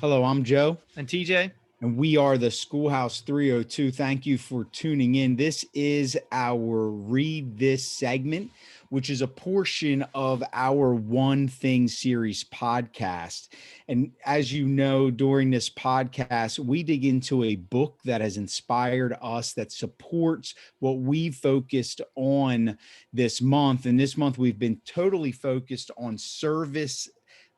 Hello, I'm Joe, And TJ? and we are the Schoolhouse 302. Thank you for tuning in. This is our Read This segment, which is a portion of our One Thing series podcast. And as you know, during this podcast, we dig into a book that has inspired us, that supports what we focused on this month. And this month, we've been totally focused on service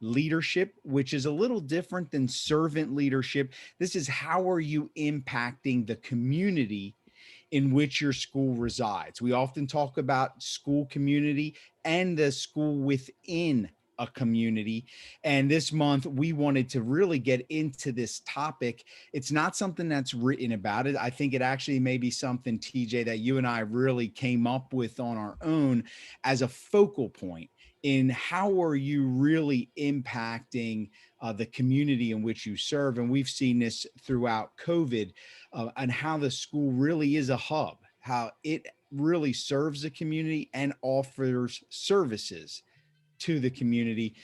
leadership, which is a little different than servant leadership. This is how are you impacting the community in which your school resides. We often talk about school community and the school within a community. And this month, we wanted to really get into this topic. It's not something that's written about it. I think it actually may be something, TJ, that you and I really came up with on our own as a focal point in how are you really impacting the community in which you serve. And we've seen this throughout COVID, and how the school really is a hub, how it really serves the community and offers services to the community.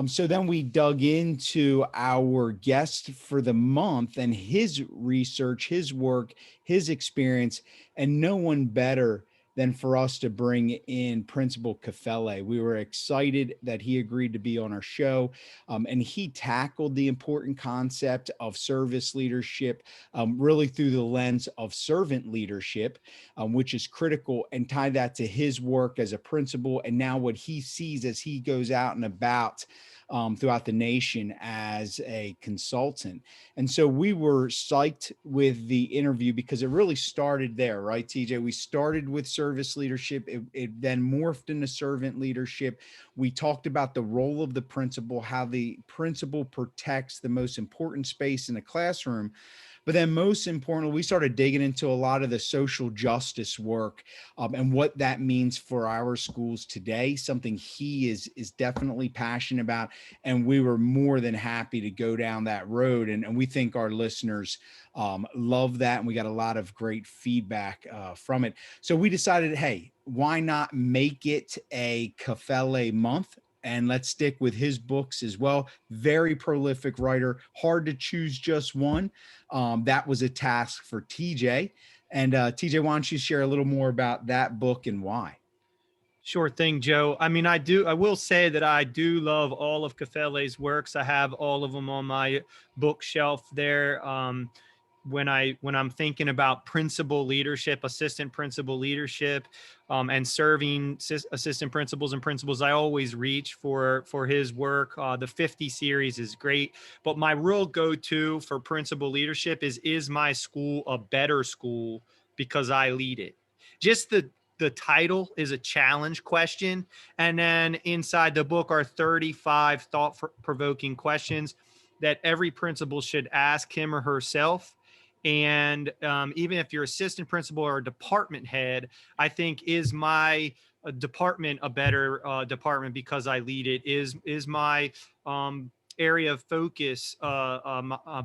So then we dug into our guest for the month and his research, his work, his experience, and no one better than for us to bring in Principal Kafele. We were excited that he agreed to be on our show, and he tackled the important concept of service leadership, really through the lens of servant leadership, which is critical, and tie that to his work as a principal and now what he sees as he goes out and about throughout the nation as a consultant. And so we were psyched with the interview because it really started there, right, TJ? We started with service leadership. It then morphed into servant leadership. We talked about the role of the principal, how the principal protects the most important space in the classroom. But then, most importantly, we started digging into a lot of the social justice work, and what that means for our schools today. Something he is definitely passionate about, and we were more than happy to go down that road. And we think our listeners love that, and we got a lot of great feedback from it. So we decided, hey, why not make it a Kafele month? And let's stick with his books as well. Very prolific writer, hard to choose just one. That was a task for TJ. And TJ, why don't you share a little more about that book and why? Sure thing, Joe. I will say that I do love all of Kafele's works. I have all of them on my bookshelf there. When I'm thinking about principal leadership, assistant principal leadership, and serving assistant principals and principals, I always reach for his work. The 50 series is great, but my real go-to for principal leadership is my school a better school because I lead it? Just the title is a challenge question, and then inside the book are 35 thought-provoking questions that every principal should ask him or herself. And even if you're assistant principal or a department head, I think, is my department a better department because I lead it? Is my area of focus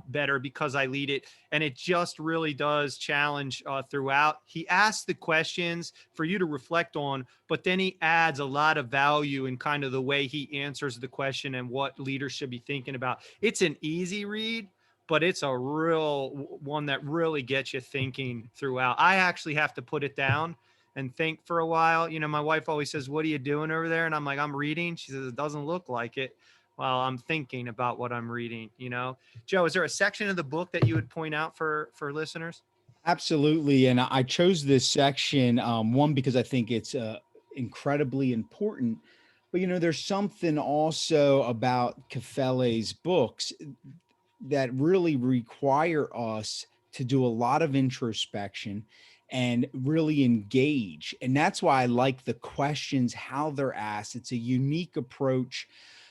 better because I lead it? And it just really does challenge throughout. He asks the questions for you to reflect on, but then he adds a lot of value in kind of the way he answers the question and what leaders should be thinking about. It's an easy read, but it's a real one that really gets you thinking throughout. I actually have to put it down and think for a while. You know, my wife always says, "What are you doing over there?" And I'm like, "I'm reading." She says, "It doesn't look like it." Well, I'm thinking about what I'm reading, you know. Joe, is there a section of the book that you would point out for listeners? Absolutely. And I chose this section, one, because I think it's incredibly important. But, there's something also about Kafele's books that really require us to do a lot of introspection and really engage. And that's why I like the questions, how they're asked. It's a unique approach.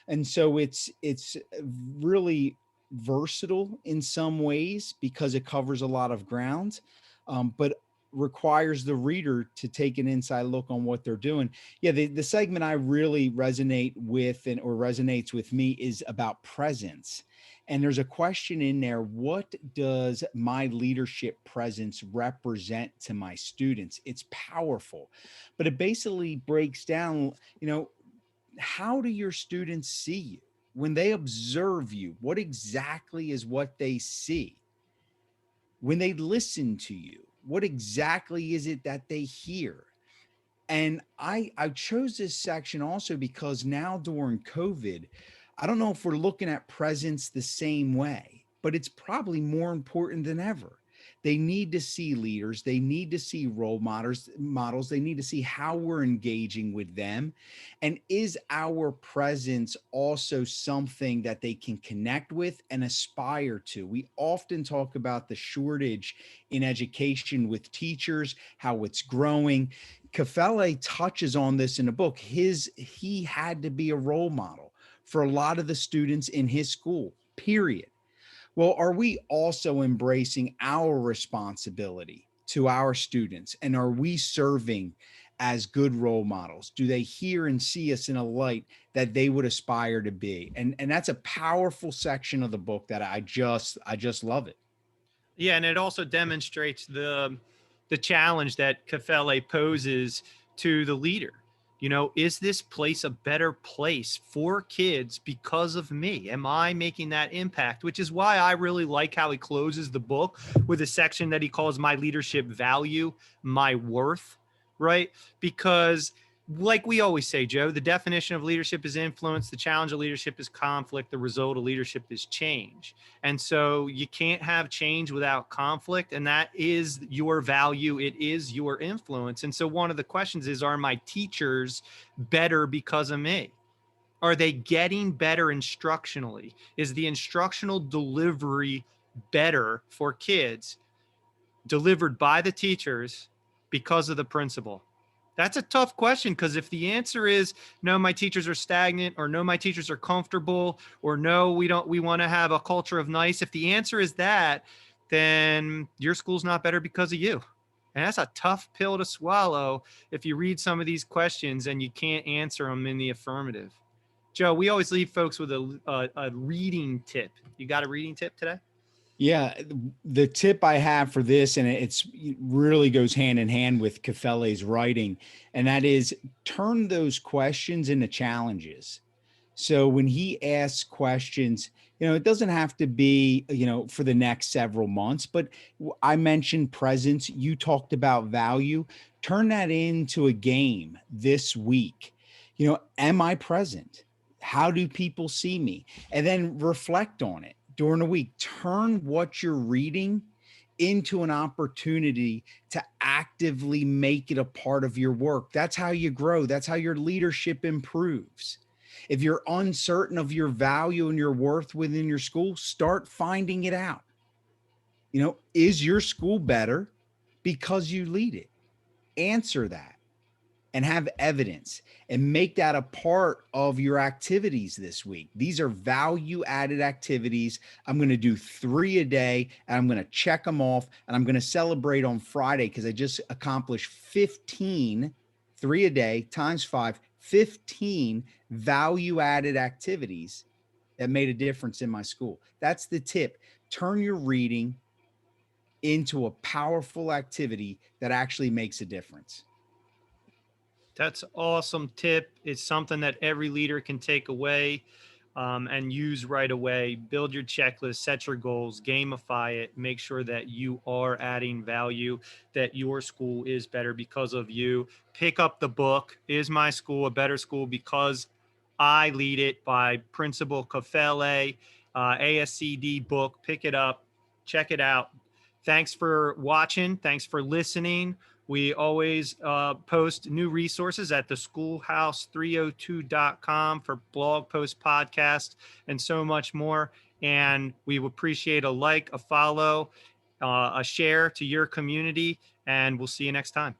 And so it's really versatile in some ways because it covers a lot of ground, but requires the reader to take an inside look on what they're doing. Yeah, the segment I really resonate with and or resonates with me is about presence. And there's a question in there: what does my leadership presence represent to my students? It's powerful, but it basically breaks down, how do your students see you? when they observe you, what exactly is what they see? When they listen to you, what exactly is it that they hear? And I chose this section also because now during COVID, I don't know if we're looking at presence the same way, but it's probably more important than ever. They need to see leaders, they need to see role models, they need to see how we're engaging with them. And is our presence also something that they can connect with and aspire to? We often talk about the shortage in education with teachers, how it's growing. Kafele touches on this in the book. He had to be a role model for a lot of the students in his school, period. Well, are we also embracing our responsibility to our students? And are we serving as good role models? Do they hear and see us in a light that they would aspire to be? And that's a powerful section of the book that I just love it. Yeah, and it also demonstrates the challenge that Kafele poses to the leader. You know, is this place a better place for kids because of me? Am I making that impact? Which is why I really like how he closes the book with a section that he calls my leadership value, my worth, right? Because like we always say, Joe, the definition of leadership is influence, the challenge of leadership is conflict, the result of leadership is change. And so you can't have change without conflict. And that is your value. It is your influence. And so one of the questions is, are my teachers better because of me? Are they getting better instructionally? Is the instructional delivery better for kids delivered by the teachers because of the principal? That's a tough question, because if the answer is no, my teachers are stagnant, or no, my teachers are comfortable, or no, we want to have a culture of nice. If the answer is that, then your school's not better because of you. And that's a tough pill to swallow if you read some of these questions and you can't answer them in the affirmative. Joe, we always leave folks with a reading tip. You got a reading tip today? Yeah, the tip I have for this, and it really goes hand in hand with Kafele's writing, and that is turn those questions into challenges. So when he asks questions, it doesn't have to be, for the next several months, but I mentioned presence. You talked about value. Turn that into a game this week. Am I present? How do people see me? And then reflect on it during the week. Turn what you're reading into an opportunity to actively make it a part of your work. That's how you grow. That's how your leadership improves. If you're uncertain of your value and your worth within your school, start finding it out. Is your school better because you lead it? Answer that and have evidence and make that a part of your activities this week. These are value added activities. I'm going to do 3 a day, and I'm going to check them off, and I'm going to celebrate on Friday because I just accomplished 15, 3 a day times 5, 15 value added activities that made a difference in my school. That's the tip. Turn your reading into a powerful activity that actually makes a difference. That's awesome tip. It's something that every leader can take away and use right away. Build your checklist, set your goals, gamify it, make sure that you are adding value, that your school is better because of you. Pick up the book, Is My School a Better School Because I Lead It, by Principal Kafele, ASCD book. Pick it up, check it out. Thanks for watching. Thanks for listening. We always post new resources at theschoolhouse302.com for blog post, podcast, and so much more. And we appreciate a like, a follow, a share to your community. And we'll see you next time.